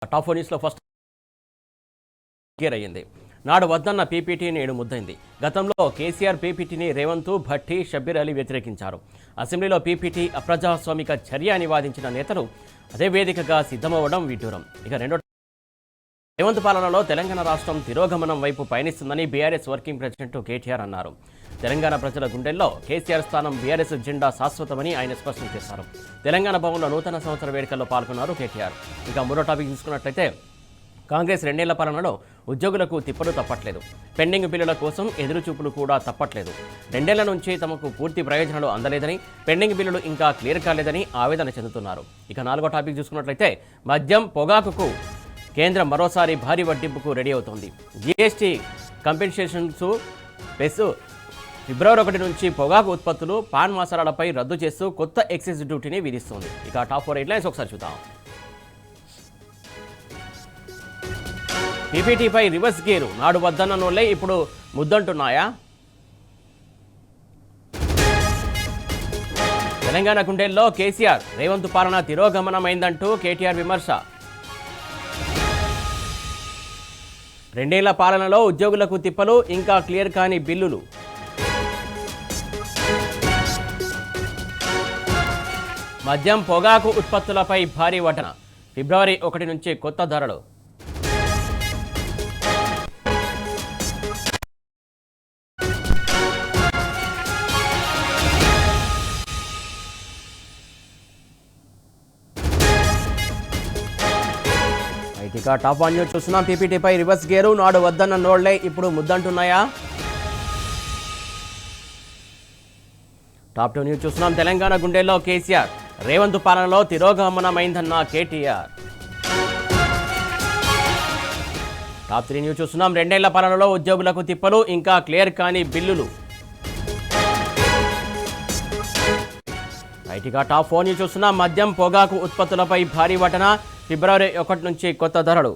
Top 4 న్యూస్లో first gear అయ్యింది. నాడు వద్దన్న పీపీటీ నేడు ముద్దైంది. గతంలో కేసీఆర్ పీపీటీని రేవంత్, భట్టి, షబ్బీర్ అలీ వ్యతిరేకించారు. అసెంబ్లీలో పీపీటీ అప్రజాస్వామిక చర్య అని వాదించిన నేతలు అదే వేదికగా సిద్ధమవ్వడం విడ్డూరం. ఇక రెండో రేవంత్ పాలనలో తెలంగాణ రాష్ట్రం తిరోగమనం వైపు పయనిస్తుందని బీఆర్ఎస్ వర్కింగ్ ప్రెసిడెంట్ కేటీఆర్ అన్నారు. తెలంగాణ ప్రజల గుండెల్లో కేసీఆర్ స్థానం బీఆర్ఎస్ జెండా శాశ్వతమని ఆయన స్పష్టం చేశారు. తెలంగాణ భవన్లో నూతన సంవత్సర వేడుకల్లో పాల్గొన్నారు కేటీఆర్. ఇక మూడో టాపిక్ చూసుకున్నట్లయితే కాంగ్రెస్ 2 ఏళ్ల పాలనలో ఉద్యోగులకు తిప్పలు తప్పట్లేదు. పెండింగ్ బిల్లుల కోసం ఎదురుచూపులు కూడా తప్పట్లేదు. 2 ఏళ్ల నుంచి తమకు పూర్తి ప్రయోజనాలు అందలేదని, పెండింగ్ బిల్లులు ఇంకా క్లియర్ కాలేదని ఆవేదన చెందుతున్నారు. ఇక 4వ టాపిక్ చూసుకున్నట్లయితే మద్యం, పొగాకుకు కేంద్రం మరోసారి భారీ వడ్డింపుకు రెడీ అవుతోంది. జీఎస్టీ కంపెన్సేషన్స్ ప్లస్ ఫిబ్రవరి 1 నుంచి పొగాకు ఉత్పత్తులు, పాన్ మసాలాలపై రద్దు చేస్తూ కొత్త ఎక్సైజ్ డ్యూటీని విధిస్తోంది. ఇక టాప్ 4 హెడ్లైన్స్ ఒకసారి చూద్దాం. పీపీటీపై రివర్స్ గేరు, నాడు వద్దన్న నోళ్లే ఇప్పుడు ముద్దంటున్నాయా? తెలంగాణ గుండెల్లో కేసీఆర్, రేవంత్ పాలన తిరోగమనమైందంటూ కేటీఆర్ విమర్శ. 2 ఏళ్ల పాలనలో ఉద్యోగులకు తిప్పలు, ఇంకా క్లియర్ కాని బిల్లులు. మద్యం, పొగాకు ఉత్పత్తులపై భారీ వడ్డన, ఫిబ్రవరి 1 నుంచి కొత్త ధరలు. ఇక టాప్ 1 న్యూస్ చూస్తున్నాం. పీపీటీపై రివర్స్ గేరు, నాడు వద్దన్న నోళ్లే ఇప్పుడు ముద్దంటున్నాయా? టాప్ 2 న్యూస్ చూస్తున్నాం. తెలంగాణ గుండెల్లో కేసీఆర్, రేవంత్ పాలనలో తిరోగమనమైందన్న కేటీఆర్. టాప్ 3 న్యూస్ చూస్తున్నాం. 2 ఏళ్ల పాలనలో ఉద్యోగులకు తిప్పలు, ఇంకా క్లియర్ కాని బిల్లులు. ఇక టాప్ 4 న్యూస్ చూస్తున్నాం. మద్యం, పొగాకు ఉత్పత్తులపై భారీ వటన, ఫిబ్రవరి 1 నుంచి కొత్త ధరలు.